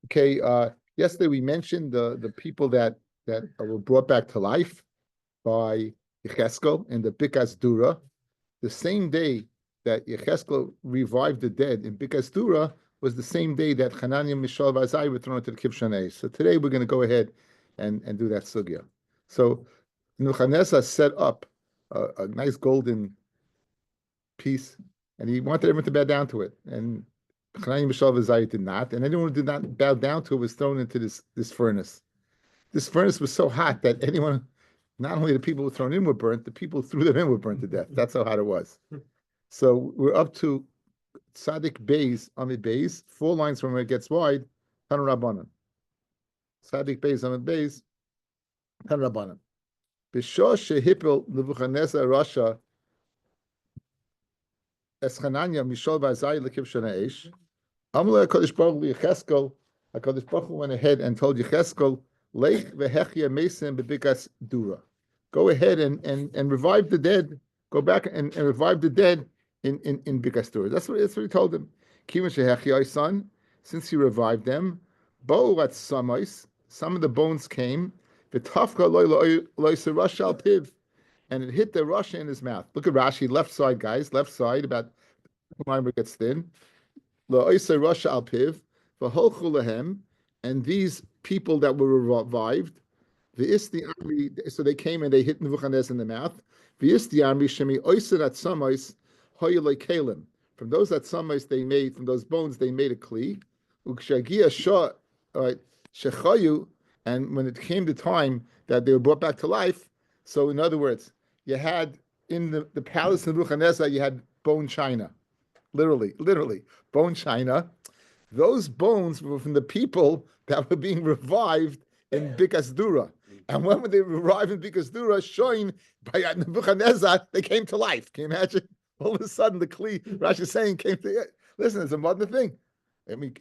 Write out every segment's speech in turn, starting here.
Okay, yesterday we mentioned the people that were brought back to life by Yecheskel in the Bikas Dura. The same day that Yecheskel revived the dead in Bikas Dura was the same day that Hananiah, Mishael, and Azai were thrown into the Kibshanei. So today we're going to go ahead and do that sugya. So Nebuchadnezzar set up a nice golden piece, and he wanted everyone to bow down to it. And Hananiah, Mishael, and Azai did not, and anyone who did not bow down to it was thrown into this furnace. This furnace was so hot that anyone, not only the people who were thrown in were burnt, the people who threw them in were burnt to death. That's how hot it was. So we're up to Tzadik Beis, Amid Beis, 4 lines from where it gets wide, Tan Rabbanan. Tzadik Beis, Amid Beis, Tan Rabbanan. B'shah shehipel Nebuchadnezzar Rasha Eschananya Mishal V'Azai Lekib Shana Eish. Amle HaKadosh Baruch Hu Yecheskel, HaKadosh Baruch Hu went ahead and told Yecheskel, Leich v'hechia mesim bebikas dura. Go ahead and revive the dead. Go back and revive the dead in bikas dura. That's what he told him. Kivin shehechia, son, since he revived them, bo'u at samais, some of the bones came, v'tafka loy Russia al piv, and it hit the Russia in his mouth. Look at Rashi, left side, guys, left side, about where it gets thin. Loy Russia al piv, v'holchu lahem, and these people that were revived, so they came and they hit Nebuchadnezzar in the mouth. From those that summais they made, from those bones they made a kli. And when it came the time that they were brought back to life, so in other words, you had in the palace of Nebuchadnezzar, you had bone china, literally bone china. Those bones were from the people that were being revived in Bikas Dura. And when they revived in Bikas Dura, showing by Nebuchadnezzar, they came to life. Can you imagine? All of a sudden, the Kli, Rashi is saying, came to it. Listen, it's a modern thing. I mean,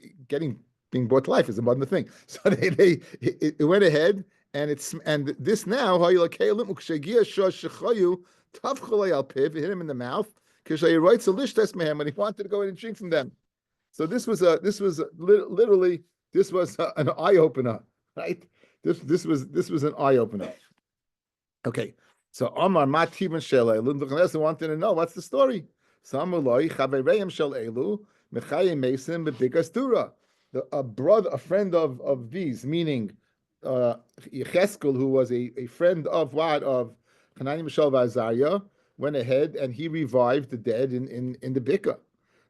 being brought to life is a modern thing. So it went ahead, and this now, it hit him in the mouth, when he wanted to go in and drink from them. So this was literally an eye opener, right? This was an eye opener. Okay, so Omar Matiban Shele Nebuchadnezzar wanted to know what's the story. Samuloi Chavereim Shel Elu Mechayim Mason Bebikas Dura. A friend of these, meaning Yecheskel, who was a friend of Hananiah, Mishael, Azariah, went ahead and he revived the dead in the Bika.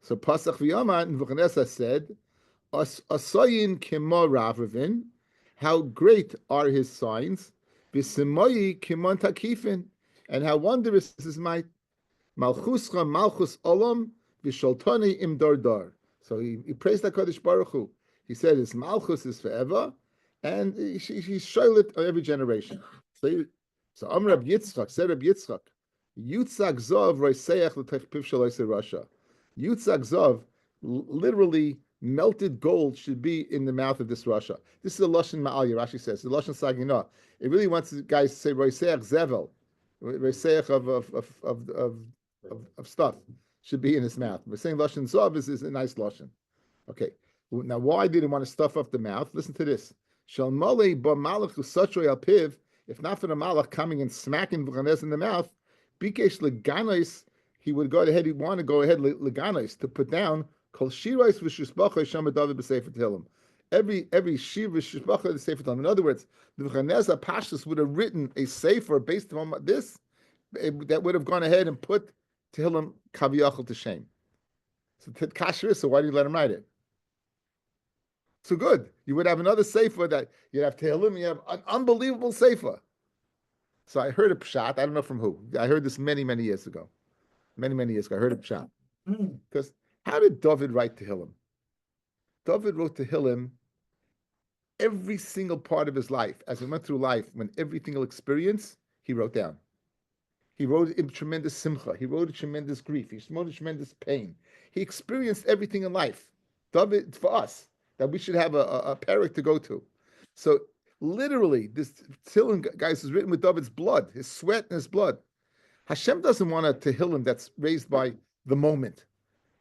So Pasach V'Yama, Nebuchadnezzar said, Asayin kimo Ravavin, how great are his signs, V'Simoyi kimon takifin, and how wondrous is his might. Malchuscha malchus olam, V'Sholtani im dardar. So he praised HaKadosh Baruch Hu. He said his malchus is forever, and he's shoylet of every generation. So Rabbi Yitzchak said, Rabbi Yitzchak, Yutzak Zov Roiseach L'Tech Piv Shaloise Russia. Yutzak Zov, literally melted gold, should be in the mouth of this Russia. This is a Lashon Ma'alya, Rashi says. The Lashon Saginah. It really wants the guys to say Roiseach Zevel, Roiseach of stuff should be in his mouth. We're saying Lashon Zov is a nice Lashon. Okay. Now, why did he want to stuff up the mouth? Listen to this. Shal Mole Ba Malach Usachoy Al Piv, if not for the Malach coming and smacking Nebuchadnezzar in the mouth, Bikesh Leganos, he would go ahead, he'd want to go ahead Leganos to put down Kol Shirais V'Shusbachah Shama David B'Sefer Tehillim. Every Shir V'Shusbachah the Sefer Tehillim. In other words, Nebuchadnezzar Pashtus would have written a sefer based on this that would have gone ahead and put Tehillim Kaviyachal to shame. So why do you let him write it? So good. You would have another sefer that you'd have Tehillim, you have an unbelievable sefer. So I heard a pshat. I don't know from who. I heard this many years ago. Many years ago, I heard a pshat. Because how did David write Tehillim? David wrote Tehillim every single part of his life. As he went through life, when every single experience, he wrote down. He wrote in tremendous simcha. He wrote in tremendous grief. He wrote in tremendous pain. He experienced everything in life. David, for us, that we should have a parak to go to. So literally, this Tehillim, guys, is written with David's blood, his sweat and his blood. Hashem doesn't want a Tehillim that's raised by the moment.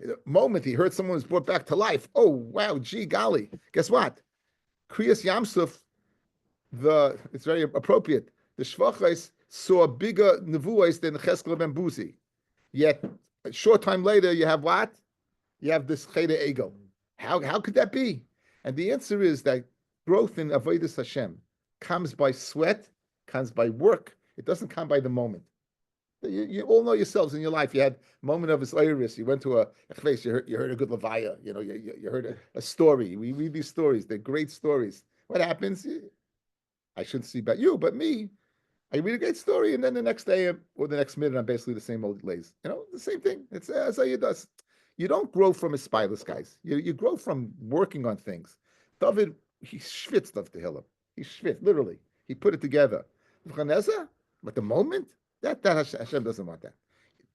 The moment he heard someone was brought back to life, oh, wow, gee, golly. Guess what? Kriyas Yamsuf, it's very appropriate. The Shvachais saw bigger nevuos than Cheskel ben Buzi. Yet, a short time later, you have what? You have this Cheda Egel. How could that be? And the answer is that growth in Avodas Hashem comes by sweat, comes by work. It doesn't come by the moment. You all know yourselves in your life. You had a moment of iris. You went to a place. You heard a good levaya. You heard a story. We read these stories. They're great stories. What happens? I shouldn't see about you, but me. I read a great story, and then the next day or the next minute, I'm basically the same old lays. The same thing. It's as you does. You don't grow from a spineless, guys. You grow from working on things. David, he schwitzed of the Tehillim. He schwitzed, literally. He put it together. But the moment, that Hashem doesn't want that.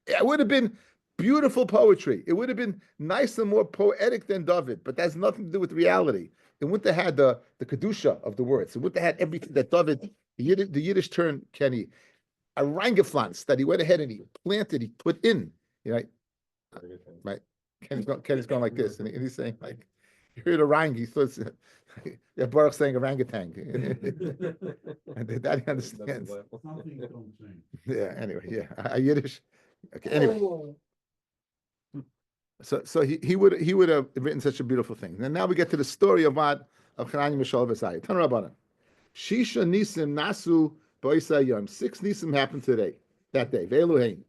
It would have been beautiful poetry. It would have been nicer, more poetic than David, but that has nothing to do with reality. It wouldn't have had the kedusha of the words. It wouldn't have had everything that David, the Yiddish term, Kenny, a rangeflans that he went ahead and he planted, he put in, right? Kenny's going like this, and he's saying like, you heard orang, he thought, Baruch saying orangutan, and that he understands. Yeah. Anyway, yeah, a Yiddish. Okay. Anyway, so he would have written such a beautiful thing. And now we get to the story of Chananya Mishal V'Zayit. Tan Rabbanan. Shisha Nisim Nasu B'Isayim. 6 Nisim happened that day. Ve'eluhein.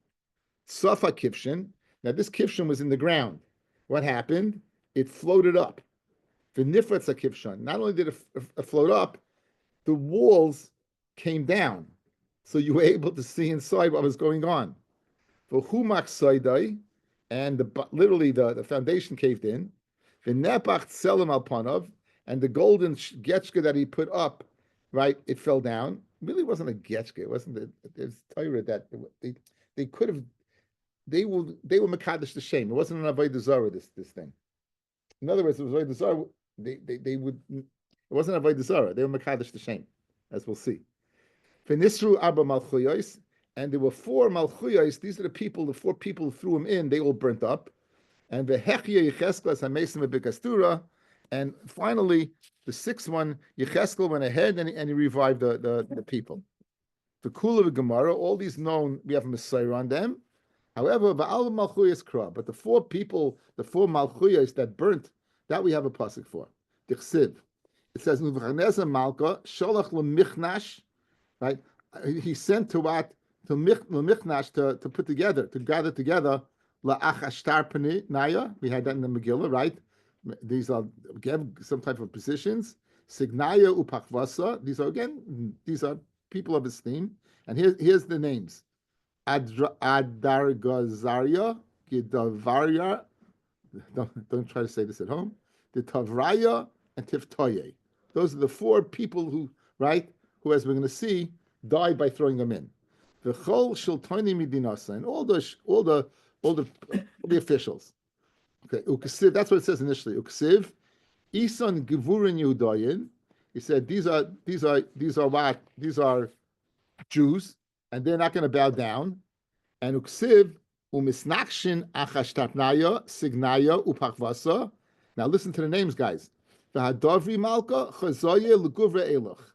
Safa Kivshin. Now this Kivshin was in the ground. What happened? It floated up. V'nifratz Kivshin. Not only did it float up, the walls came down. So you were able to see inside what was going on. V'humak Saidai. And literally the foundation caved in. V'nepach tselem alpanov. And the golden getchka that he put up, right, it fell down. It really wasn't a getchka. It wasn't. There's Torah that they could have. They were mekadosh the shame. It wasn't an avodah zarah. This thing. In other words, it was avodah zarah. They would. It wasn't avodah zarah. They were mekadosh the shame, as we'll see. V'nisru abba malchuyos, and there were 4 malchuyos. These are the 4 people who threw him in. They all burnt up. And the hechya yecheskel hamesim b'kastura. And finally, the 6th one, Yecheskel went ahead and he revived the people. The Kula of Gemara, all these known, we have a Messiah on them. However, Ba'al Malchuyas Kra, but the 4 people, the 4 Malchuyas that burnt, that we have a pasuk for. Dichsiv. It says, Nuvchaneza Malka, Sholach L'michnash, right? He sent to what? To Michnash to put together, to gather together, La'achashtar Naya. We had that in the Megillah, right? These are again some type of positions. Signaya upachvasa. These are people of esteem. And here's the names: Adargazaria, Gidavarya. Don't try to say this at home. The Tavraya and Tiftoye. Those are the 4 people who, as we're going to see, died by throwing them in. The Chol Shiltoni Midinasa and all the officials. Okay, Ukasiv, that's what it says initially. Ukasiv, Isan Givurin Yehudayin. He said these are what? These are Jews, and they're not going to bow down. And Uksiv Umisnakshin Achashtapnaya Signaya Upachvasa. Now listen to the names, guys. V'hadavri Malka Chazoye Leguvra Eloch.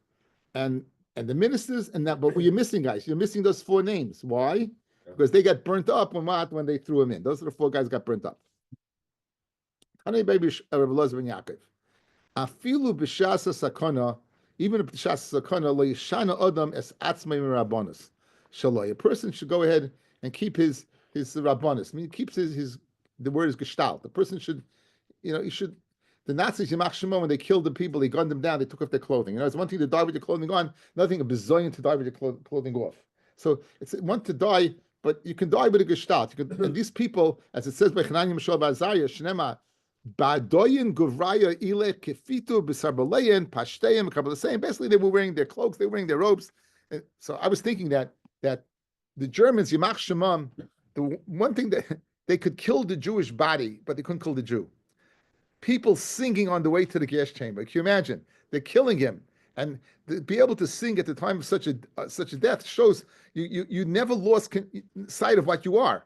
And the ministers and that, but what you're missing, guys, you're missing those 4 names. Why? Because they got burnt up when they threw him in. Those are the 4 guys who got burnt up. Baby Rav Elazar ben Yaakov. Afilu b'shas sakana, even if b'shas sakana lo yishana adam es atzmei rabbanos. Shaloi. A person should go ahead and keep his rabbanos. I mean, he keeps the word is gestalt. The person should, he should. The Nazis, Yamach Shimon, when they killed the people, they gunned them down. They took off their clothing. It's one thing to die with your clothing on, another thing a bazillion to die with your clothing off. So it's one to die, but you can die with a gestalt. And these people, as it says by Chananya Mishal Ba'azariah, Shnema. Badoyin Guvraya Ile Kefitu Bisarbalayan Pashtayim Kabbalah. Basically, they were wearing their cloaks, they were wearing their robes. And so I was thinking that the Germans, Yamach Shemam, the one thing that they could kill the Jewish body, but they couldn't kill the Jew. People singing on the way to the gas chamber. Can you imagine? They're killing him, and to be able to sing at the time of such a death shows you never lost sight of what you are.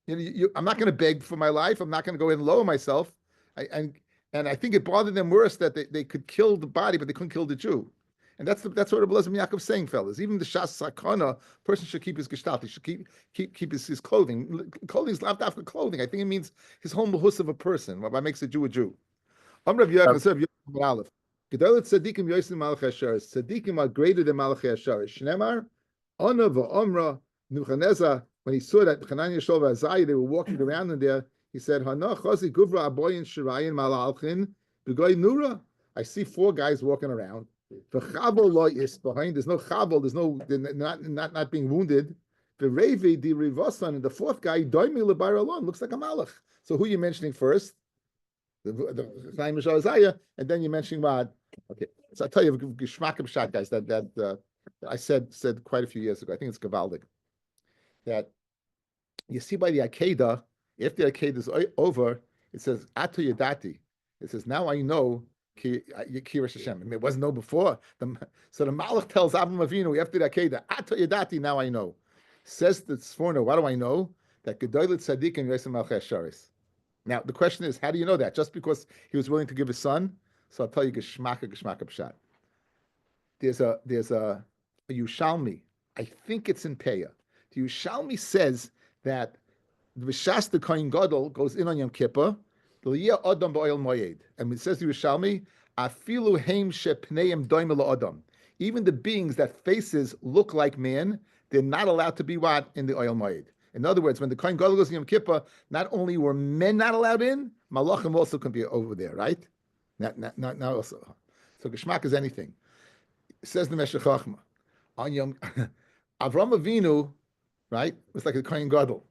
I'm not going to beg for my life. I'm not going to go and lower myself. And And I think it bothered them worse that they could kill the body, but they couldn't kill the Jew. And that's what Rabbi Yaakov is saying, fellas. Even the Shas Sakana, person should keep his gestalt. He should keep his clothing. Clothing is not after clothing. I think it means his whole mahus of a person. What makes a Jew a Jew? Rav Yochanan, Aleph. Gedolat tzaddikim yosim malachei hasharis. Tzaddikim are greater than malachei hasharis. Shnemar, Ona v'Omra, Nebuchadnezzar, when he saw that Hananiah, Mishael, and they were walking around in there, he said, Hana chazi guvra aboyin shirayin malalchin b'goy nura. I see 4 guys walking around. V'chabol lo is behind. There's no chabol. They're not being wounded. V'revi di rivasan, and the 4th guy, doimi lebar alon, looks like a malach. So who are you mentioning first? The and then you're mentioning what? Okay, so I'll tell you, Geshmak B'Shat, guys, that I said quite a few years ago. I think it's Gavaldik. That you see by the Akedah, if the Akedah is over, it says Atu Yadati. It says now I know Kirish Hashem. I mean, it wasn't no before. So the Malach tells Avram Avinu after the Akedah, Atu Yadati. Now I know. Says the Sforno, what do I know? That Gedolit Tzaddik and Yosem Malchei Sharis. Now the question is, how do you know that? Just because he was willing to give his son? So I'll tell you Geshmak B'Shat. There's a Yushalmi. I think it's in Peah. The Yushalmi says that the B'Shas the Kohen Gadol goes in on Yom Kippur. L'yeh Adam ba'oil moyed, and it says the Yushalmi, Afilu heim shepneim doimel Adam. Even the beings that faces look like man, they're not allowed to be what in the oil moed. In other words, when the Kohen Gadol goes in Yom Kippur, not only were men not allowed in, Malachim also can be over there, right? Not also. So Geshmak is anything. It says the Meshech Chochmah on Yom Avram Avinu, right? Was like the Kohen Gadol,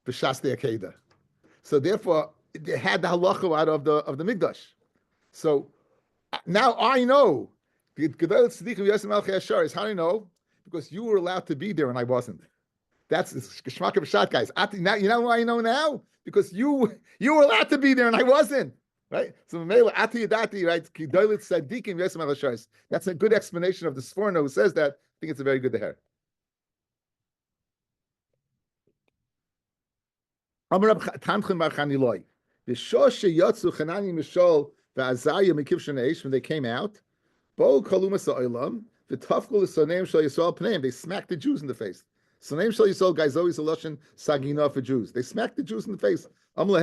B'Shas the Akedah. So therefore, they had the halacha out of the Mikdash. So now I know. How do I know? Because you were allowed to be there and I wasn't. That's Geshmak B'Shat, guys. Now, you know why I know now? Because you were allowed to be there and I wasn't. Right? So Ati Yadati, right? That's a good explanation of the Sforno who says that. I think it's a very good hair. When they came out, they smacked the Jews in the face. Sonaim Shal Yisrael, guys, always a Lashon Sagina for Jews. They smacked the Jews in the face. You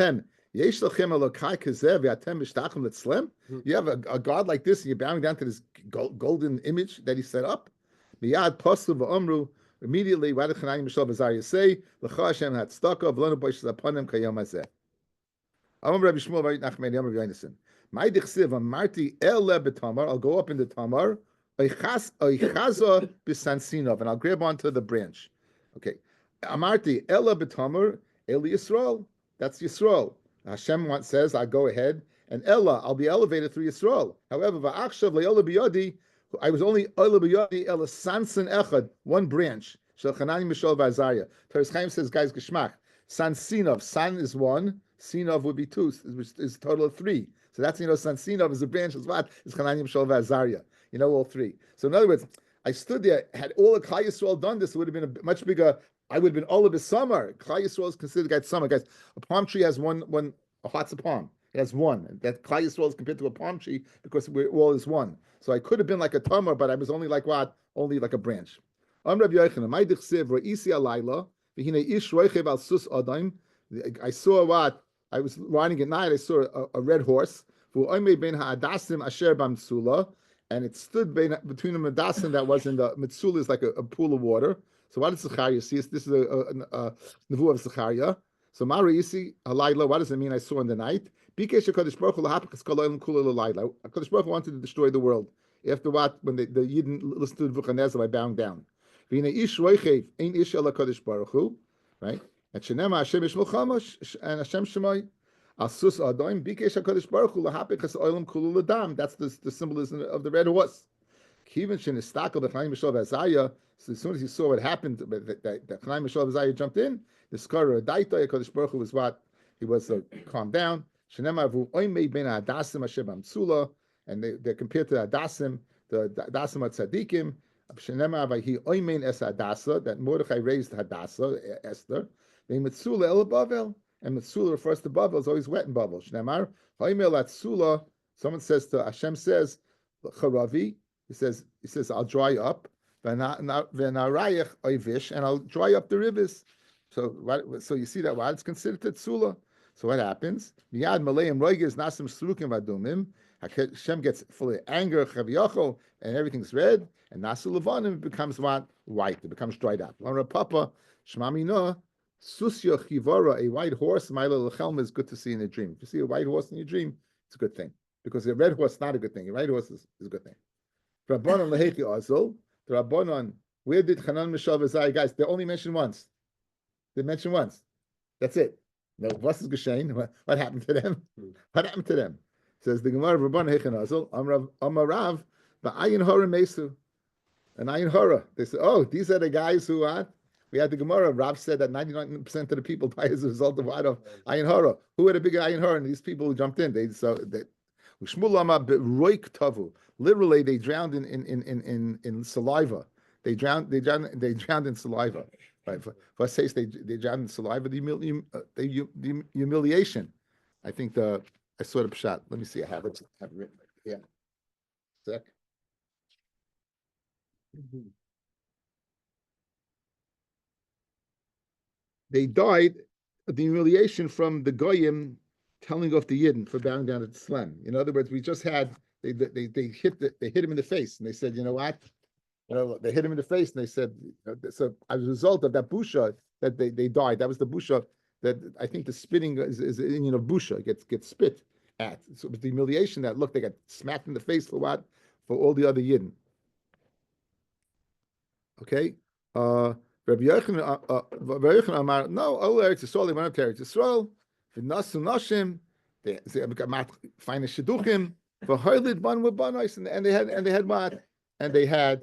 have a God like this, and you're bowing down to this golden image that he set up. Immediately, what did Hananiah, Mishael, and Azariah say? L'cha Hashem hatzedakah v'lanu b'yishes apanim kayom hazeh. Amar Rabbi Shmuel Bar Nachman Yom Rabbi Yonasan. My dichsiv amarti ele b'tamar. I'll go up in the tamar. Oichaza b'sansinov, and I'll grab onto the branch. Okay, amarti ele b'tamar eli Yisrael. That's Yisrael. Hashem says, "I'll go ahead." And Ella, I'll be elevated through Yisrael. However, va'achshav le'ola b'yadi. I was only Ola b'yadi ela sansin echad, one branch. Shel Hananiah, Mishael, v'Azariah. Teres Chaim says, guys, Geshmak. San Sinov. San is 1. Sinov would be 2. Which is a total of 3. So that's, San Sinov is a branch. Is what? Is Hananiah, Mishael, v'Azariah. All 3. So in other words, I stood there. Had all of Klal Yisrael done this, it would have been a much bigger. I would have been Ola b'Samar. Klal Yisrael is considered guys summer. Guys, a palm tree has one. A heart's a palm. It has 1. That Klal Yisrael is compared to a palm tree because we're all is 1. So I could have been like a tamar, but I was only like what? Only like a branch. I saw what? I was riding at night. I saw a red horse. And it stood between the Madasim that was in the Mitzula is like a pool of water. So what does Zechariah see? This is a nevuah of Zechariah. So Mara Isi Alayla, what does it mean? I saw in the night. HaKadosh Baruch Hu wanted to destroy the world. After what? When the Yidden listened to Nebuchadnezzar by bowing down. Right? And Shenema Hashem Yishmol Chamash and Hashem Shemai. Asus Adoim Bikesh HaKadosh Baruch Hu Lahapik Olam Kulu Ladam. That's the symbolism of the red horse. Kivin Shenistakel B'Chaim Mishael V'Azariah. So as soon as he saw what happened, that Chaim Mishael V'Azariah jumped in. The Skara Daita HaKadosh Baruch Hu was what? He was calmed down. And they're compared to the Adasim, the Adasim at Tzadikim. That Mordechai raised Hadassah, Esther. They Mitzula El Bavel. and Metsula refers to Bavel, it's always wet in Bavel. Shnemar, Haimel Atsula, someone says to Hashem says, Charavi, he says, I'll dry up, Venarayach Oivish, and I'll dry up the rivers. So you see that why it's considered Tetsula. So what happens? Miyad Malayim Roigis Nasim Slukim Vadumim. Hashem gets full of anger, Chaviyachol, and everything's red, and Nasu Levanim becomes what? White. It becomes dried up. Papa, Shmamino, Susya Chivara, a white horse, Mila Lechelm is good to see in a dream. If you see a white horse in your dream, it's a good thing. Because a red horse is not a good thing. A white horse is a good thing. Rabbanon Lehechi Azul, the Rabbanon, where did Chanan Mishav Azai? Guys, they only mentioned once. They mentioned once. That's it. No, what's Geshain? What happened to them? What happened to them? Says the Gemara Rabban Hechanazal, Amarav, the Ayin Hora Mesu, and Ayin Hora. They said, oh, these are the guys who are. We had the Gemara. Rav said that 99% of the people die as a result of what? Of Ayin Hora. Who had a bigger Ayin Hora? And these people who jumped in, literally they drowned in saliva. They drowned in saliva. Right? For says they drowned in saliva. The humiliation. I think I saw the pshat. Let me see. I have it written. Yeah. Sec. They died of the humiliation from the goyim telling off the yidden for bowing down to the Islam. In other words, we just had they hit him in the face, and they said, you know what? They hit him in the face, and they said, so as a result of that busha that they died. That was the busha that I think the spitting is busha gets spit at. So with the humiliation that look, they got smacked in the face for what? For all the other yidden. Okay. Rabbi Yochanan Amar, no, all Eretz Yisrael, they went up to Eretz Yisrael, v'nasu nashim, they find a shidduchim, v'hoylid ban with banos, and they had what? And they had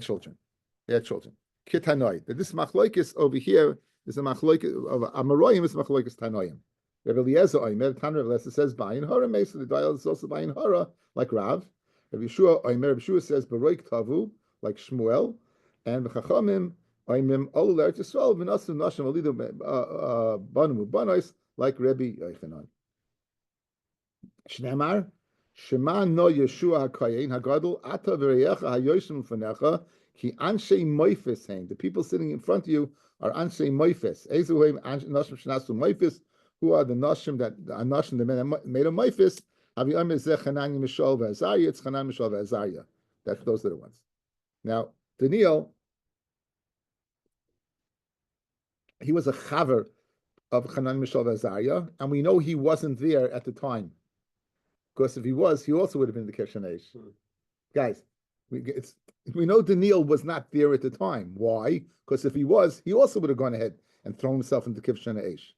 children. They had children. Kit hanoi. This machloikis over here is a machloikis of Amaroyim is machloikis tanoim. Rabbi Eliezer Oimer, Tanra Eliezer says Bayin Hora Mesa. The dial is also Bayin Hora, like Rav. Rabbi Yeshua Oimer, Rabbi Yeshua says Baroik Tavu, like Shmuel, and V'chachamim Oimim Olu L'Eretz Yisrael V'nasu Nashim Alidu Banu Banos, like Rabbi Yochanan. Shnemar Shema No Yeshua HaKayin Hagadol Ata V'Reyecha HaYoshim L'Fanecha Ki Anshe Moifes Hang. The people sitting in front of you are Anshe Moifes. Ezuhem Nashim Shnasu Moifes. Who are the nashim that made a meifis? Avi Omer Zeh Chananya Mishal VeAzariah. It's Chanan Mishal VeAzariah. Those are the ones. Now Daniel, he was a chaver of Chanan Mishal VeAzariah, and we know he wasn't there at the time, because if he was, he also would have been in the Kivshan Eish. Guys, we know Daniel was not there at the time. Why? Because if he was, he also would have gone ahead and thrown himself into Kivshan Eish.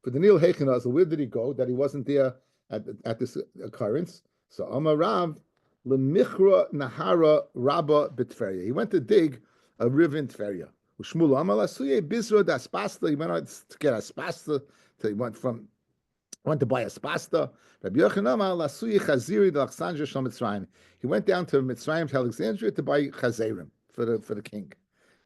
For Daniel Hechanaz, where did he go that he wasn't there at this occurrence? So Amar Rav Lemichra Nahara Rabba B'Tveria. He went to dig a river in Tveria. Ushmul Amar Lasuye Bizra Daspasta. He went out to get aspasta. He went to buy aspasta. Rabbi Yochanan Amar Lasuye Chaziri D'Alexandria Shal Mitzrayim. He went down to Mitzrayim to Alexandria to buy chazerim for the king.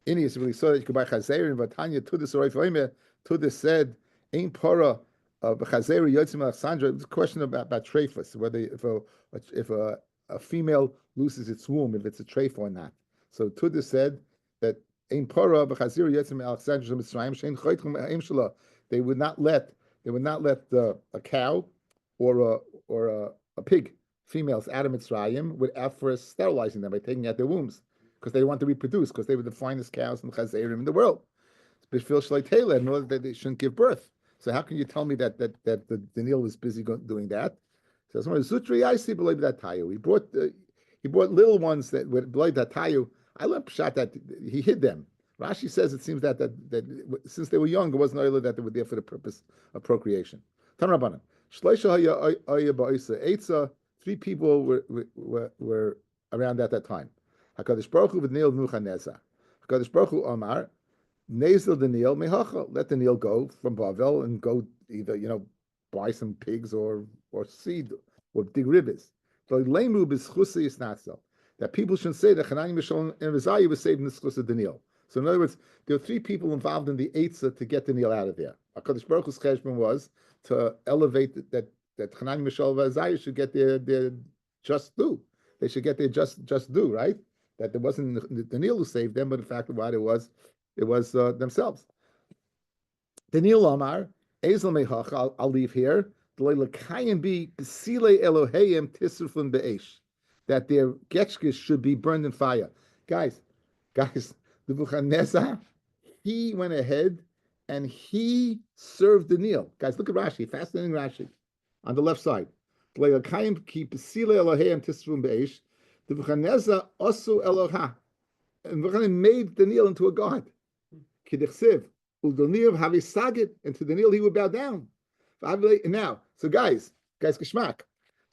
Inius really saw that you could buy chazerim. But Tanya Tudis Orei Foimer Tudis said, Ein Pora of Chazeri Yotzim Alexandra. It's a question about trephus, whether if a female loses its womb, if it's a treph or not. So Tuda said that Ein Pora of Chazeri Yotzim Alexandra Mitzrayim Shein Choytchum Ha'im Shela. They would not let a cow or a pig females out of Mitzrayim without first sterilizing them by taking out their wombs, because they want to reproduce, because they were the finest cows and chazerim in the world. That they shouldn't give birth. So how can you tell me that the Daniel was busy doing that? So Zutri, I see believe that tayu. He brought little ones that would believe that tayu. I learned shot that he hid them. Rashi says it seems that since they were young, it wasn't early that they were there for the purpose of procreation. Tanrabanan. Three people were around at that time. Hakadosh Baruch Hu v'Daniel v'Nuchanezah. Hakadosh Baruch Hu Amar. Nazel Daniel mehacha. Let Daniel go from Bavel and go either buy some pigs or seed or dig rivers. So lemu b'schusi is not so. That people should say that Hanani Mishal and Rizayah was saved in the schus of Daniel. So in other words, there were three people involved in the Eitzah to get Daniel out of there. HaKadosh Baruch Hu's cheshbon was to elevate that Chanani, Mishael, and Azariah should get their just due. They should get their just due, right? That there wasn't Daniel who saved them, but in fact, what it was themselves. Daniel Omar, Ezel Mehach, I'll leave here. That their getchkes should be burned in fire. Guys, the Nebuchadnezzar, he went ahead and he served Daniel. Guys, look at Rashi, fascinating Rashi. On the left side. Nebuchadnezzar also Eloha. And Nebuchadnezzar made Daniel into a god. Kidichsiv. And to Daniel he would bow down. Now, so guys, geschmack.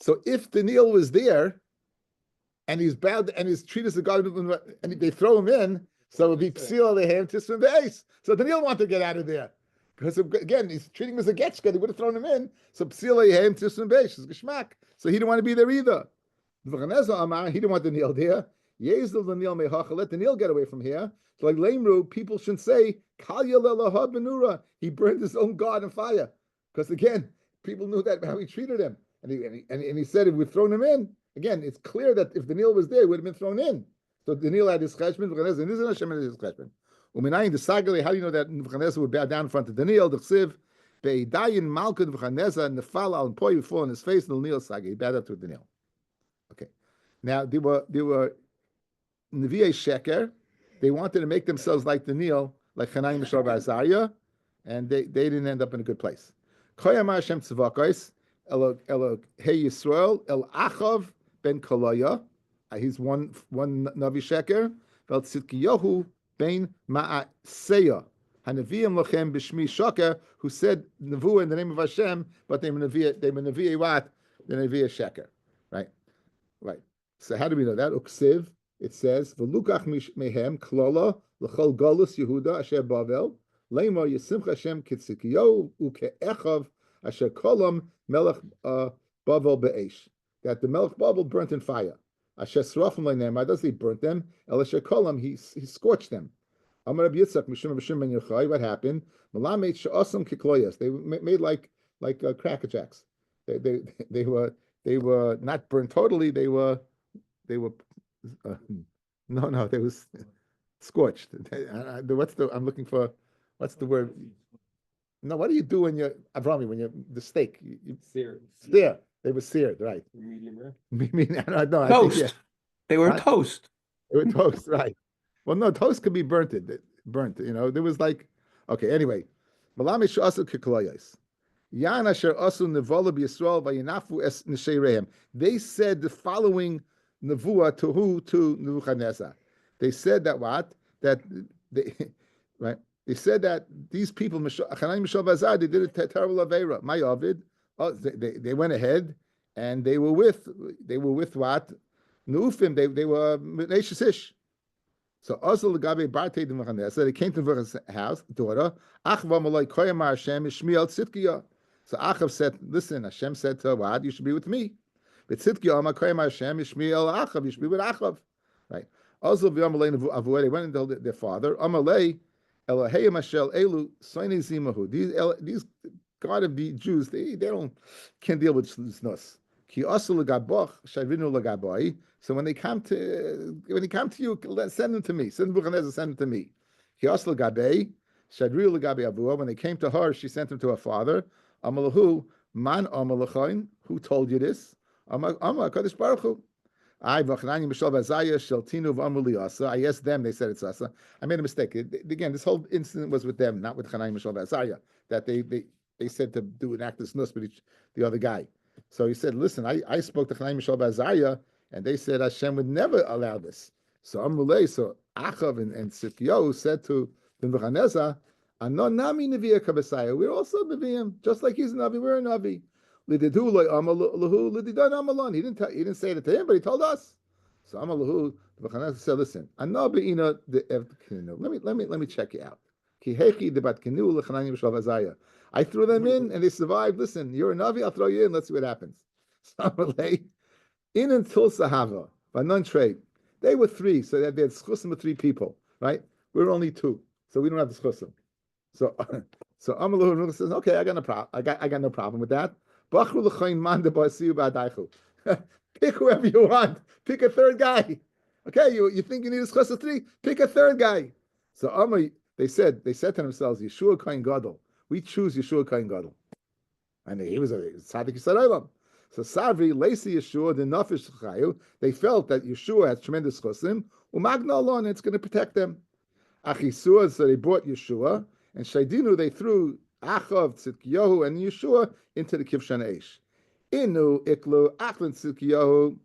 So if Daniel was there and he's bowed and he's treated as a god and they throw him in, so it would be psil alehem tisrim beis. So Daniel wanted to get out of there. Because again, he's treating him as a getchka, he would have thrown him in. So psil alehem tisrim beis is geschmack. So he didn't want to be there either. He didn't want Daniel there. Yezel Daniel mehacha, let Daniel get away from here. So like Lamru, people shouldn't say Kalya lelaha benura. He burned his own god in fire, because again, people knew that how he treated him, and he said if we'd thrown him in, again, it's clear that if Daniel was there, he would have been thrown in. So Daniel had his cheshbon, and this is Hashem had his cheshbon. Uminayin the sagale. How do you know that Nebuchadnezzar would bow down in front of Daniel? The chsiv be'idayin malkut Nebuchadnezzar nefal al poy would fall on his face, and Daniel sagale. He bowed down to Daniel. Okay, now there were Nevi'ei Sheker. They wanted to make themselves like Daniel, like Hanani, Mishael, Azariah, and they didn't end up in a good place. Koyamar Hashem Tzavakos, Elo Hey Yisrael, El Achav ben Kolaya, he's one Navi Sheker, Vel Tzidkiyahu ben Ma'aseya, Hanaviim Lochem B'Shmi Shoker, who said Nevuah in the name of Hashem, but they were Nevi'ei what? The Nevi'ei Sheker, right? So how do we know that? Uksiv. It says, "V'lukach mehem klola l'chol golus Yehuda asher Bavel leimor Yisimcha Hashem kitzikiyou uke'echav asher kolam melech Bavel be'esh." That the melech Bavel burnt in fire. Asher srafim le'nemar, does he burnt them? El asher kolam, he scorched them. Amar Rabbi Yitzchak mishum ben Yochai. What happened? Malamet she'asam kikloyas. They made like Cracker Jacks. They were not burnt totally. They were. No, they was scorched. I'm looking for, what's the word? No, what do you do when you're Avrami, when you're the steak? Seared. Seared. They were seared, right? Medium rare. No, Toast. I think, They were Huh? toast. They were toast, right? Well, no, toast could be burnt. There was like, okay. Anyway, Malamish asu kikloyos. Yan asher asu nevola b'Yisrael vayinafu es nesherehem. They said the following nevuah to who? To Nebuchadnezzar. They said that what? That they, right? They said that these people, Chanani, Mishael, Bazar, they did a terrible avera. My Ovid. Oh, they went ahead and they were with what? Neufim. They were Neshisish. So Azal Gabe Barte de Nebuchadnezzar. They came to Nebuchadnezzar's house, daughter. Achva Malay Koyamar Hashem Ishmiel Tzidkiya. So Achav said, listen, Hashem said to her, what? You should be with me. But Tzidkiya Amar Koyamar Hashem Ishmiel Achav. You should be with Achav. Right. Azal V'Amalei Avuah. They went and told their father, Amalei Elohei Mashel Elu Soini Zimahu. These God of the Jews, they can't deal with snus. Ki Asul Lagaboch Shavinu Lagaboy. So when they come to you, send them to me. Send Nebuchadnezzar, send them to me. Ki Asul Lagabe Shadriu Lagabe Avuah. When they came to her, she sent them to her father. Amalahu Man Amalachain. Who told you this? Amar Kadosh Baruch Hu. I asked them, they said it's Asa. I made a mistake. Again, this whole incident was with them, not with Chanai Mishal Vazaya, that they said to do an act of snus with the other guy. So he said, listen, I spoke to Chanai Mishal Vazaya, and they said Hashem would never allow this. So Amrulay, so Achav and Tzidkiyahu said to Nebuchadnezzar, Anon nami Nevi'ah kabasaya. We're also Nevi'im, just like he's a Navi, we're a Navi. He didn't say it to him, but he told us. So Amalahu, Nebuchadnezzar said, listen, let me check you out. I threw them in and they survived. Listen, you're a Navi, I'll throw you in, let's see what happens. So Amalei, in until Sahava, by non-trade. They were three, so they had schusim with three people, right? We're only two, so we don't have the schusim. So So Amalu says, okay, I got no problem. I got no problem with that. Bachru l'chayin man de ba'asiu ba'adaychu. Pick whoever you want. Pick a third guy. Okay, you think you need a schos of three? Pick a third guy. So they said to themselves, Yeshua Kohen Gadol. We choose Yeshua Kohen Gadol. And he was a tzaddik Yisraelim. So Savri, Lacey Yeshua, the Nafish Chayu, they felt that Yeshua has tremendous chosim, umagna alon, it's going to protect them. Achisua, so they brought Yeshua, and Shaidinu, they threw Achav, Tzidkiyahu, and Yeshua into the Kivshan Eish. Inu, Iklu, Achlin, Tzidkiyahu,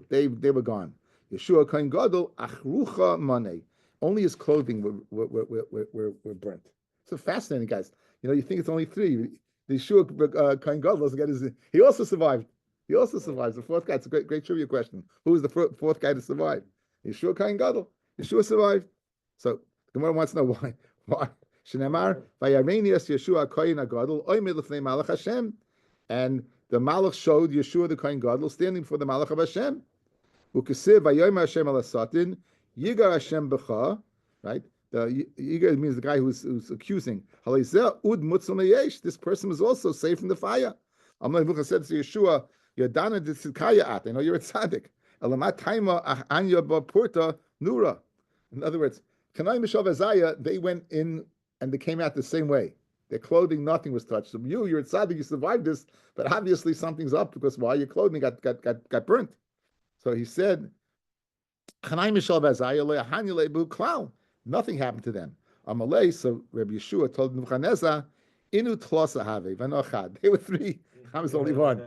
they were gone. Yeshua Kohen Gadol, Achrucha Mane. Only his clothing were burnt. So fascinating, guys. You think it's only three. The Yeshua Kohen Gadol he also survived. He also survives. The fourth guy. It's a great trivia question. Who was the fourth guy to survive? Yeshua Kohen Gadol. Yeshua survived. So the Gemara wants to know why. Why? Shneimar vayarenias Yeshua Kohen Gadol oimid lefnei Malach Hashem, and the Malach showed Yeshua the Kohen Gadol standing before the Malach of Hashem. Ukesiv vayomer Hashem al Satin Yigar Hashem b'cha. Right. The Yigar means the guy who's accusing. This person was also saved from the fire. Amalei said to Yeshua, Yadana de Tzidkaya at. I know you're a tzaddik. Elamat taima anya b'purta nura. In other words, Kanai Mishav Azaya, they went in and they came out the same way. Their clothing, nothing was touched. So you're a tzaddik, you survived this, but obviously something's up because why your clothing got burnt. So he said, Kanai Mishav Azaya le'ahanya le'bu klal. Nothing happened to them. Amalei, so Rabbi Yeshua told Nebuchadnezzar, Inu tlosa have v'nochad. They were three. I was only one.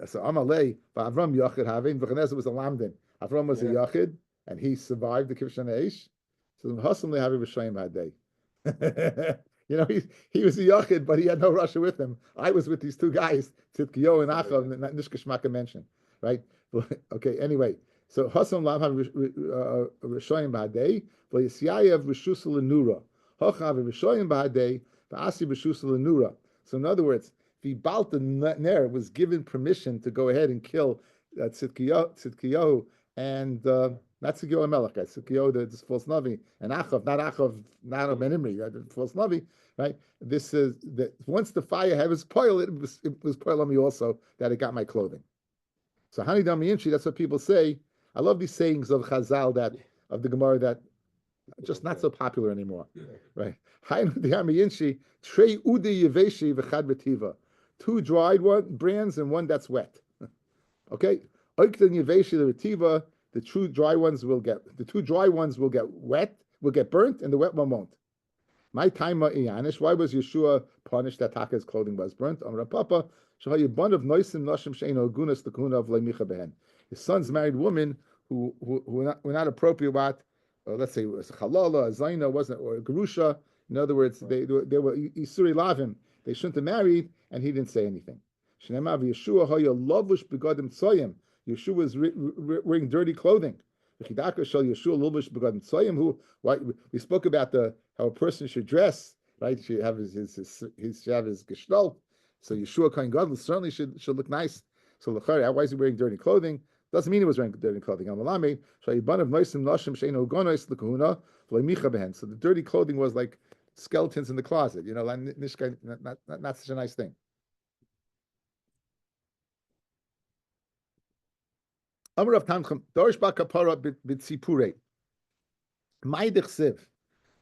So Amalei, Avram Yachid have. Nebuchadnezzar was a lamdin. Avram was a Yachid, and he survived the Kivshan Eish. So Hassam they have a Rishayim Hadei. He was a Yachid, but he had no Russia with him. I was with these two guys, Tzidkiyo and Achav, and Nishkashmaka mentioned, right? Okay. Anyway. So Hasam Lav have Rishoyim B'Hadei, V'Yisyayev Rishus L'Nura. Hochav Rishoyim B'Hadei, V'Asi Rishus L'Nura. So in other words, the Balta Ner was given permission to go ahead and kill Tzidkiyahu and not Tzidkiyahu Melech, Tzidkiyahu the false navi, and Achav, not Ben Imri, the false navi, right? This is that once the fire had its poil, it was poil on me also that it got my clothing. So Hani Damiyanshi, that's what people say. I love these sayings of Chazal of the Gemara that are just not so popular anymore, right? Two dried brands and one that's wet. Okay, the two dry ones will get wet, will get burnt, and the wet one won't. My time Iyanish, why was Yeshua punished that Taka's clothing was burnt? Amra Papa, his son's married women who were not appropriate what, let's say it was halala, a zaina, wasn't, or a gerusha. In other words, they were isuri lavim. They shouldn't have married, and he didn't say anything. Yeshua was wearing dirty clothing. We spoke about how a person should dress, right? He should have his gestalt. So Yeshua Kohen Gadol certainly should look nice. So why is he wearing dirty clothing? Doesn't mean he was wearing dirty clothing. So the dirty clothing was like skeletons in the closet. Not such a nice thing. Amar of Tamchem, Dorish ba kapara b'tzipurei. Ma'idich siv,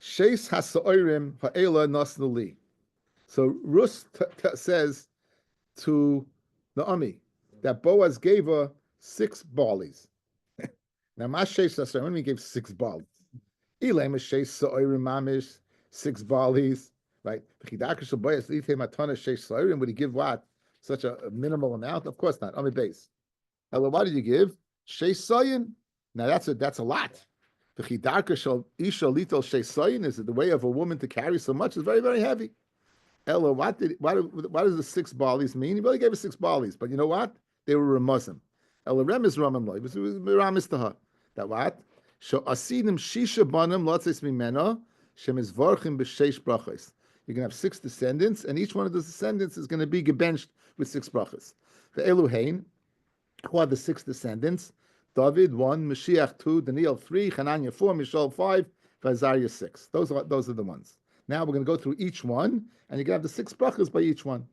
sheis hasoirim ha'ela nasnu li. So Rus says to Naomi that Boaz gave her 6 barleys. Now, Mashesh Sasarim gave 6 barleys. Elam Shesh Soirim Mamish 6 barleys, right? Would he give what? Such a minimal amount? Of course not. Ami base. Hello, what did you give? Shesh Soyin. Now that's a lot. Is it the way of a woman to carry so much? It's very, very heavy. Ella, what does the 6 barleys mean? He really gave her 6 barleys, but you know what? They were Ramazim. Ella Rem is Ramam Lo. It was Ramis to her. That what? So asidim shisha banim lotzes mimena shem is vorchim b'sheish brachos. You're going to have 6 descendants, and each one of those descendants is going to be gebenched with 6 brachos. The Eluhain, who are the 6 descendants? David 1, Mashiach 2, Daniel 3, Hananiah 4, Mishael 5, Azariah 6. Those are the ones. Now we're going to go through each one, and you can have the 6 brachas by each one.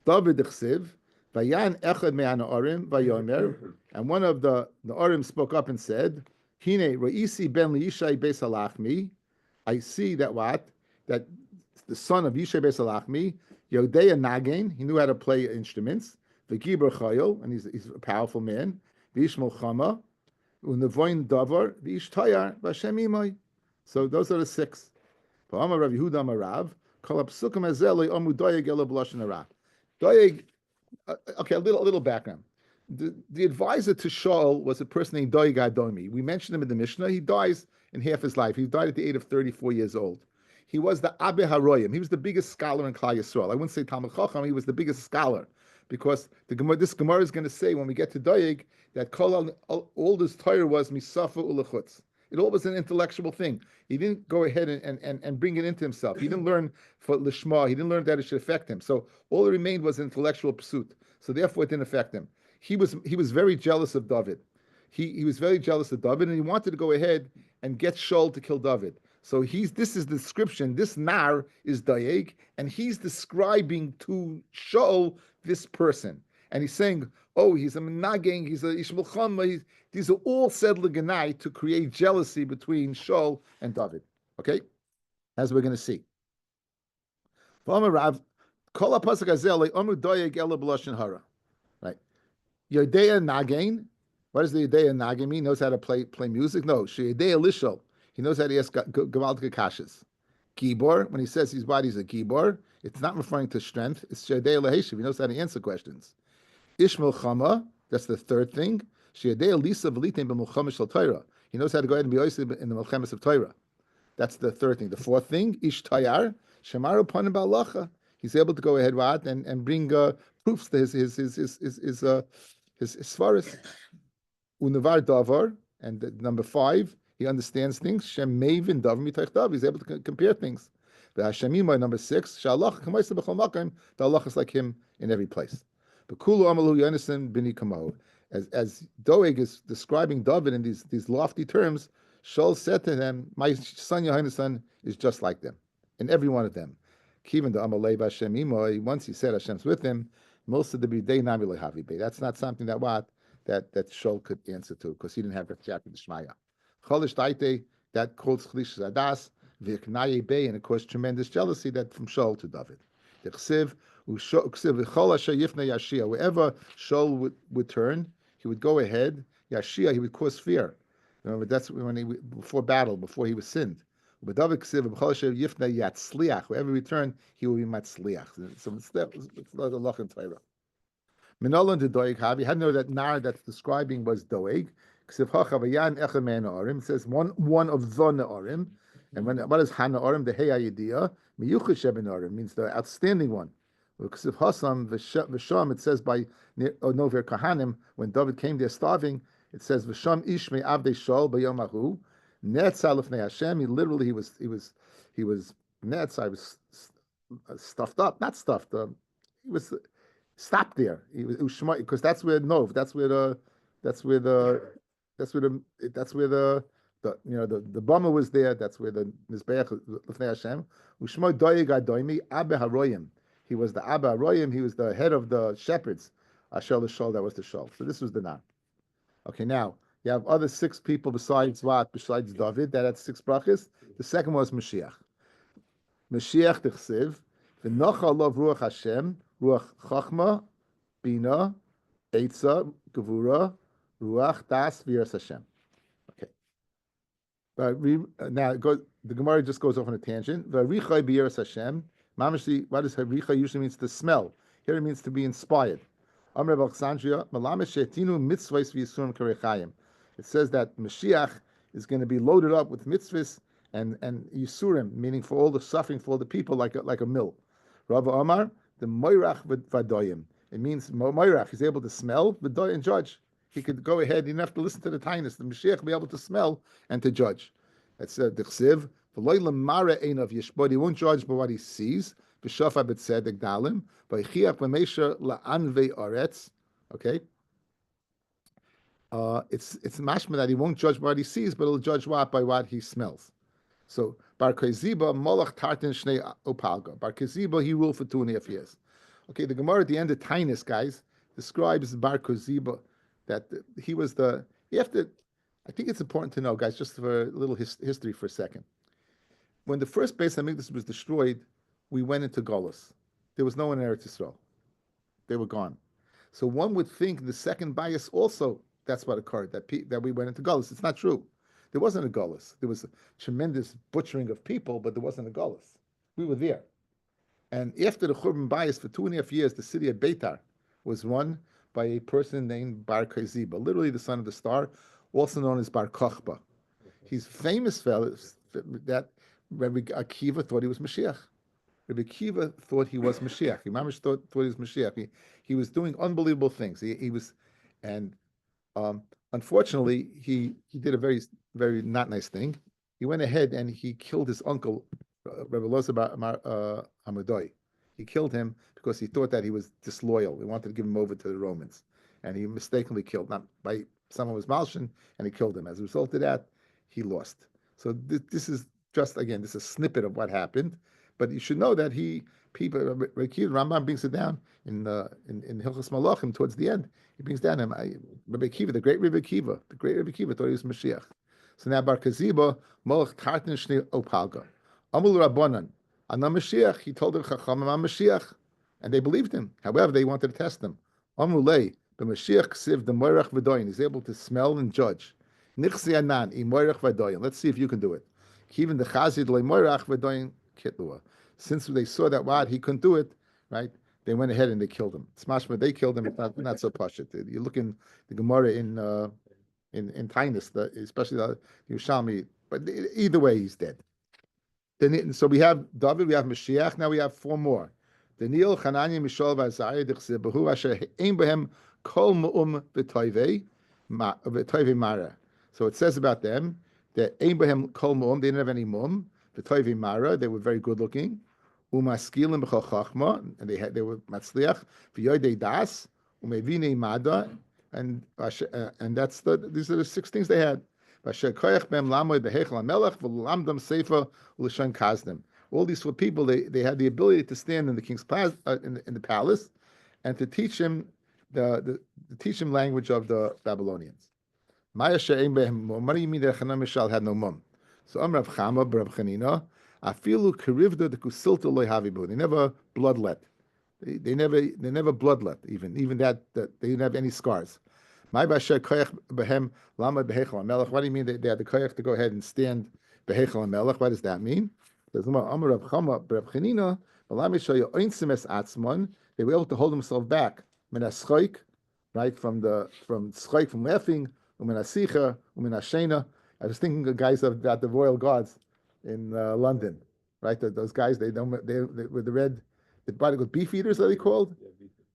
David Chsiv, Vayan Echad Me'an Orim, Vayomer, and one of the Orim spoke up and said, Hine Ra'isi ben Yishai Beis Halachmi. I see that what? That the son of Yishai Beis Halachmi, Yodeya Nagain, he knew how to play instruments. V'Gibor Chayil, and he's a powerful man. V'ish Molchama, Unevoin Davar, V'ish Tayar, V'Hashem Imai. So those are the 6. V'Amar Rav Yehuda Amarav, Kol HaPsukim Hazeh Lo Omu Doyeg Elo B'Lashon Hara. Doyeg, okay, a little background. The advisor to Shaul was a person named Doeg Adomi. We mentioned him in the Mishnah. He dies in half his life. He died at the age of 34 years old. He was the Abe Haroyim. He was the biggest scholar in Klal Yisrael. I wouldn't say Talmud Chacham. He was the biggest scholar because this Gemara is going to say when we get to Doeg that all this Torah was misafa ulechutz. It all was an intellectual thing. He didn't go ahead and bring it into himself. He didn't learn for lishma. He didn't learn that it should affect him. So all that remained was intellectual pursuit. So therefore, it didn't affect him. He was very jealous of David. He was very jealous of David, and he wanted to go ahead and get Shaul to kill David. So this is the description. This nar is Doeg, and he's describing to Shaul this person, and he's saying, "Oh, he's a menageng, he's a Ishmael Chama." These are all said leganai to create jealousy between Shaul and David. Okay, as we're going to see. Right. Yodea Nagain. What does the Yodea Nagain mean? He knows how to play music? No. Yodea Lishol. He knows how to ask Gavaldik Kashas. Gibor, when he says his body's a Gibor, it's not referring to strength. It's Yodea Laheshiv. He knows how to answer questions. Ishmael Chama, that's the third thing. Yodea Lisa Velitim b'Mulchama Shel Torah. He knows how to go ahead and be Yosef in the Melchemes of Torah. That's the third thing. The fourth thing, Ish Tayar, Shemaru Panim Ba'alacha. He's able to go ahead and bring proofs to his svaris. Unavar Davar, and number 5, he understands things. Shem Mevin Davar Mitach Davar. He's able to compare things. The Hashemima, number 6, Shalach Kamaisa B'chol Makim. The Allah is like him in every place. But Kulu Amalu Yonasan Bini Kamau. As Doeg is describing David in these lofty terms, Shaul said to them, "My son Yohanan is just like them, in every one of them." Kivan the Amalei Hashem Imoy. Once he said Hashem's with him, most of the bidei nami lehavi be. That's not something that Shaul could answer to because he didn't have Rechak and Shmaya. Cholish Taite, that calls Chlish Zadas Viknaye Be, and of course tremendous jealousy that from Shaul to David. The Chsiv Chol Asher Yifnei Yashia. Wherever Shaul would turn, he would go ahead. Yashia, he would cause fear. Remember, that's when before battle, before he was sinned. But David Ksiv, Yifna Yatzliach, wherever he turned, he will be Matzliach. So it's like a loch in Torah. Minolan to Doeg Havi. Had to know that nar that's describing was Doeg. Ksiv Hachavayan Echamen Orim. It says one of the Orim. And what is Hana Orim? The Hey Ayidiyah. Miyuchah Sheben Orim means the outstanding one. Ksiv Hasam V'Sham. It says by Nover Kahanim when David came there starving. It says V'Sham Ishmei Avdei Shaul B'Yomahu. Netzah lefnei Hashem. He was netzah. He was stuffed up, not stuffed. He was stopped there. He was because that's where the bummer was there. That's where the mizbeach lefnei Hashem. Ushmo doyeg adoimi abe haroyim. He was the abe haroyim. He was the head of the shepherds. Asher l'shol, that was the shol. So this was the na. Okay, now you have other 6 people besides David that had 6 brachas. The second was Mashiach. Mashiach t'chsiv v'nocha lov ruach Hashem ruach chachma bina eitza gevura ruach das v'yiras Hashem. Okay. Now the Gemara just goes off on a tangent. V'richai b'yiras Hashem. Mamashli, what does richa usually means? To smell. Here it means to be inspired. Amr Alexandria malamesh shetinu mitzvahs v'yisurim karechayim. It says that Mashiach is going to be loaded up with mitzvahs and yisurim, meaning for all the suffering for all the people, like a mill. Rav Amar, the moirach v'dadoyim. It means moirach. He's able to smell v'dadoyim and judge. He could go ahead. He didn't have to listen to the tinus. The Mashiach will be able to smell and to judge. That's the chsiv. V'loy lemara einav yishbod. He won't judge by what he sees. B'shafa b'tzedek dalim. V'chiach v'meisha la'anvei aretz. Okay. It's mashma that he won't judge by what he sees, but he'll judge by what he smells. So Bar Koziba Molach Tartin Shnei Opalga. Bar Koziba, he ruled for 2.5 years. Okay, the Gemara at the end of Tainus, guys, describes Bar Koziba, that he was the, you have to, I think it's important to know, guys, just for a little history for a second. When the first Beis Hamikdash was destroyed, we went into Golus. There was no one in Eretz Yisrael. They were gone. So one would think the second bias also, that's what occurred, that we went into Golus. It's not true. There wasn't a Golus. There was a tremendous butchering of people, but there wasn't a Golus. We were there. And after the Churban bias for 2.5 years, the city of Beitar was run by a person named Bar Koziba, literally the son of the star, also known as Bar Kochba. He's famous fellows that Rabbi Akiva thought he was Mashiach. Rabbi Akiva thought he was Mashiach. He mamish thought he was Mashiach. He was doing unbelievable things. He was, and unfortunately, he did a very, very not nice thing. He went ahead and he killed his uncle, Rabbi Loza Hamadoi. He killed him because he thought that he was disloyal. He wanted to give him over to the Romans. And he mistakenly killed, not by someone was Malshin, and he killed him. As a result of that, he lost. So this is just, again, this is a snippet of what happened. But you should know that Rambam brings it down in Hilchos Malachim towards the end. He brings down him, Rabbi Akiva, the great Rabbi Akiva thought he was Mashiach. So now Bar Koziba, Molech Tartin Shnei Opalga. Amul Rabbanan, Ana Mashiach, he told them Chachamim I'm Mashiach, and they believed him. However, they wanted to test him. Amulei, the Mashiach Ksiv, the Moirach V'doyin, he's able to smell and judge. Nichsi Anan, I Moirach V'doyin, let's see if you can do it. Even the Chazid Le Moirach V'doyin Kitlua. Since they saw that he couldn't do it, right? They went ahead and they killed him. Smashma, they killed him. It's not so pashut. You look in the Gemara in Tainus, especially the Yerushalmi. But either way, he's dead. Then so we have David, we have Mashiach. Now we have 4 more. Daniel, Hananiah, Mishael, V'Azariah, D'chsebahu Asher Ein Behem Kol Mu'um V'Toivei Mara. So it says about them that Ein Behem Kol Mu'um. They didn't have any Mu'um. V'Toivei Mara. They were very good looking. Umaskilim b'chol chachma, and they were matzliach. V'yoydei das umevine mada, and these are the 6 things they had. V'asher koyach b'hem lamoy b'heichel hamelech v'lamdam seifa u'lishon kazdim. All these 4 people, they had the ability to stand in the king's palace, in the palace, and to teach him the teach him language of the Babylonians. Maya she'ein b'hem mum. What do you mean that Chanam Mishal had no mum? So Rav Chama, Rav Chanina. Afilu kerivda de kusilta loy havibu. They never bloodlet. They never bloodlet. Even that they didn't have any scars. My basher koyach behem lama behechel hamelech. What do you mean they had the koyach to go ahead and stand behechel hamelech? What does that mean? There's Amar Rav Chama, Rav Chanina. They were able to hold themselves back. Menaschoik, right from schoik, from laughing. Umenasicha, umenashena. I was thinking of guys about the royal guards in London, right? Those guys, they with the red, the body with beef eaters, are they called?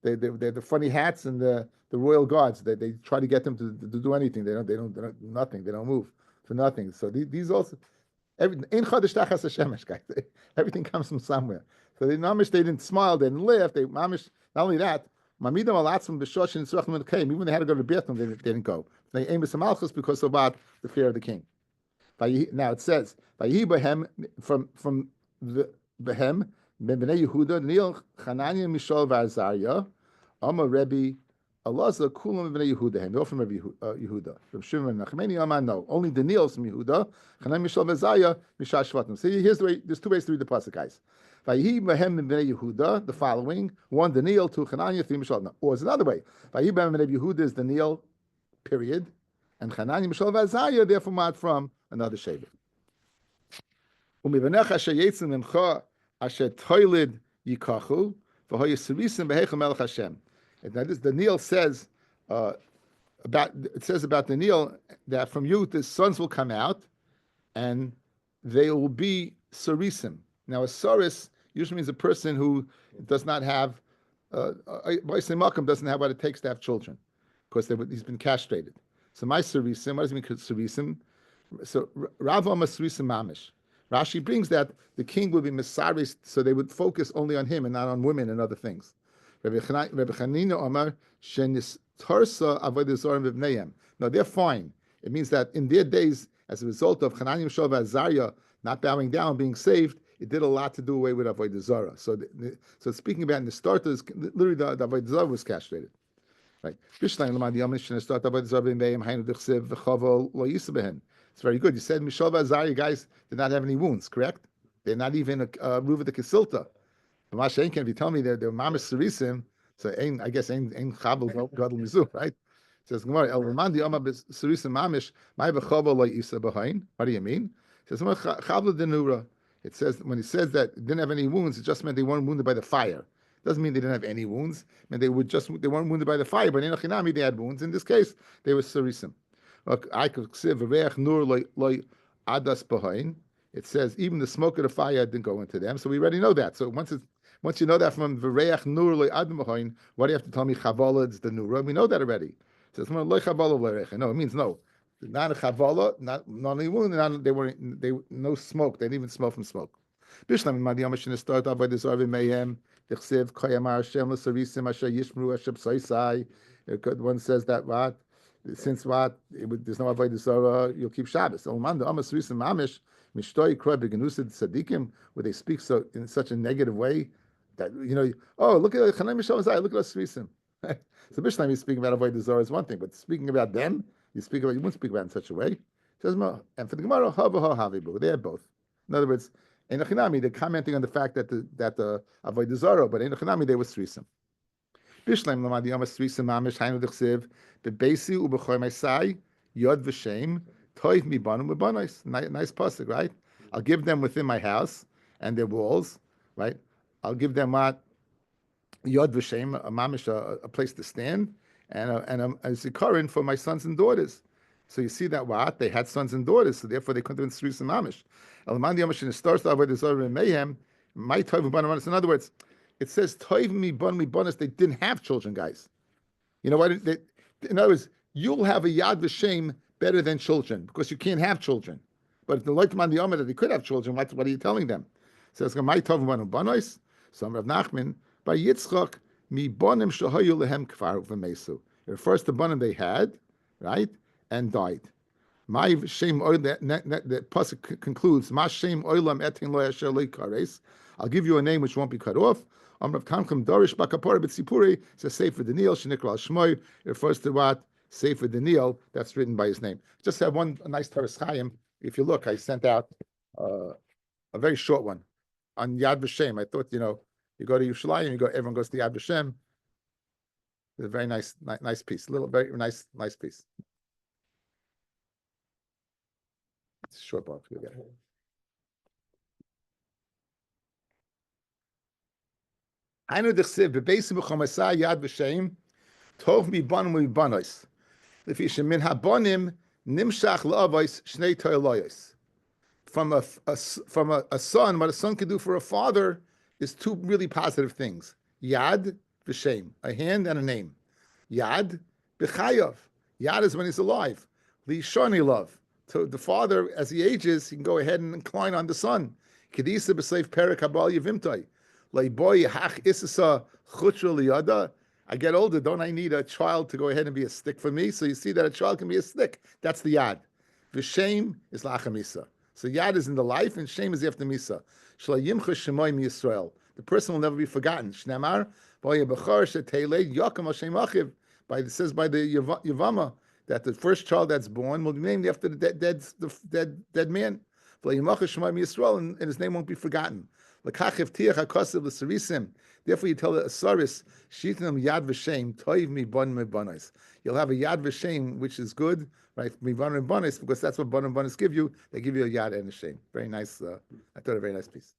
They're the funny hats and the royal guards. They try to get them to do anything. They don't do nothing. They don't move for nothing. So these also, everything comes from somewhere. So they didn't smile, they didn't laugh. They mamish, not only that, even when they had to go to the bathroom, they didn't go. They aimed at Malchus because of what? The fear of the king. Now it says, from the Behem, Bnei Yehuda, Nil, Hananiah, Mishael, V'Azariah, Amar Rebbe, Elazar, Kulam Bnei Yehuda, they're all from Rebbe Yehuda. From Shimon and Nachmani, Amar, no. Only Daniel's from Yehuda, Hananiah, Mishael, V'Azariah, Mishah Shvatim. See, here's the way, there's 2 ways to read the pasuk, guys. Vayihi Behem Bnei Yehuda, the following, 1 Daniel, 2 Hananiah, 3 Mishael. No. Or it's another way. Vayihi Behem Bnei Yehuda is Daniel, period. And Hananiah, Mishael, V'Azariah, therefore, mad from another Shevet. Umivanech asher yetzim emcha asher toilid yikachu v'hoye serisim b'heichel melech Hashem. And now this Daniel says about Daniel that from you the sons will come out and they will be serisim. Now a saris usually means a person who does not have doesn't have what it takes to have children because he's been castrated. So my serisim, what does it mean serisim? So Rav Masrisim Mamish. Rashi brings that the king would be Mesaris, so they would focus only on him and not on women and other things. Rebbe Chanina Omar Shenis Tarsa Avodazorim Vivneyem. No, they're fine. It means that in their days, as a result of Hananiah, Mishael, Azariah, not bowing down, being saved, it did a lot to do away with avodah zarah. So speaking about in the starters, literally the avodah zarah was castrated. Right. It's very good. You said Mishav Azari guys did not have any wounds, correct? They're not even a Ruva the Kisilta. But Mashenkin, if you tell me they're Mamas Sarisim, so I guess ain't Chabal Gadol Mizu, right? It says Gemara, El Raman di Oma Sarisim Mamish, my Bechava lo Isa behind. What do you mean? It says Chabla Denura. It says when he says that it didn't have any wounds, it just meant they weren't wounded by the fire. Doesn't mean they didn't have any wounds. I mean, they weren't wounded by the fire, but in Achinami they had wounds. In this case, they were Sarisim. Look, I could say Vereach Nur loy Adas behind. It says even the smoke of the fire didn't go into them. So we already know that. So once you know that from Vereach Nur loy Adam behind, why do you have to tell me Chavala is the Nura? We know that already. It says loy Chavala Vereach. No, it means no. Not a Chavala, not only wound, they no smoke. They didn't even smell from smoke. Bishlam Madiyam Shin start off by the Zarvi Mayhem. Dichsiv Koyamar Hashem L'Sarisim Asher Yishmru Hashem Soisai. One says that what since what there's no avodah zarah, you'll keep Shabbos. Olmanda Amos Sarisim Mamish Mishtoi Kroy Begenusid Tzadikim, where they speak so in such a negative way that look at Chanay Mishav Zai, look at us Sarisim. So Bishlam he's speaking about avodah zarah is one thing, but speaking about them, you wouldn't speak about it in such a way. It says and for the Gemara Hava Havibu, they had both. In other words, in Achinami, they're commenting on the fact that the avodah zarah, but in Achinami they were Srisim. Bishleim lamad yamas Srisim mamish hainu dechsev bebeisi ubechoy meisai yod v'shem toiv mi banu mebanais. Nice pasuk, right? I'll give them within my house and their walls, right? I'll give them what yod v'shem, a mamish, a place to stand, and a zikaron for my sons and daughters. So you see that what they had sons and daughters, so therefore they couldn't have been Srisim mamish. In other words, it says toiv mi bonus. They didn't have children, guys. You know what? In other words, you'll have a yad v'shem better than children because you can't have children. But if the loitman the that they could have children, what are you telling them? It says my tov banu bonos. Some Rav Nachman by Yitzchak mi bonim shahayu lehem kfar v'mesu. It refers to bonim they had, right, and died. My shame oil that pasuk concludes. Ma shame oilam etin lo yasher leikares. I'll give you a name which won't be cut off. Amrav Kamcham Darish Bakapora B'Tzipuri says Sefer Daniel Shenikra Shmoy. It refers to what Sefer Daniel that's written by his name. Just have a nice Taras Chaim. If you look, I sent out a very short one on Yad Vashem. I thought you go to Yerushalayim, everyone goes to Yad Vashem. It's a very nice piece. Very nice piece. It's a short book. I know the chsiv bebeisi b'chomasai yad v'sheim tov mi banim u'banos lefi shemin habonim nimshach la'avos shnei toiloyos. From a son, what a son can do for a father is two really positive things: yad v'sheim, a hand and a name. Yad b'chayav. Yad is when he's alive. Lishoni love. So the father, as he ages, he can go ahead and incline on the son. Kedisa b'seif perik habal yivimtoi. Leiboy hach isasa chutra liyada. I get older, don't I need a child to go ahead and be a stick for me? So you see that a child can be a stick. That's the yad. V'shem is lachamisa. So yad is in the life, and shame is after misa. Shlayimcha shemoy mi Yisrael. The person will never be forgotten. Shnamar boy bechar shetele yakam Hashem achiv. It says by the Yavama that the first child that's born will be named after the dead man. And his name won't be forgotten. Therefore, you tell the Asaris, yad v'shem, toiv mi bon me bonos. You'll have a yad v'shem, which is good, right? Mi bon me bonos, because that's what bon me bonos give you. They give you a yad and a shem. Very nice. I thought a very nice piece.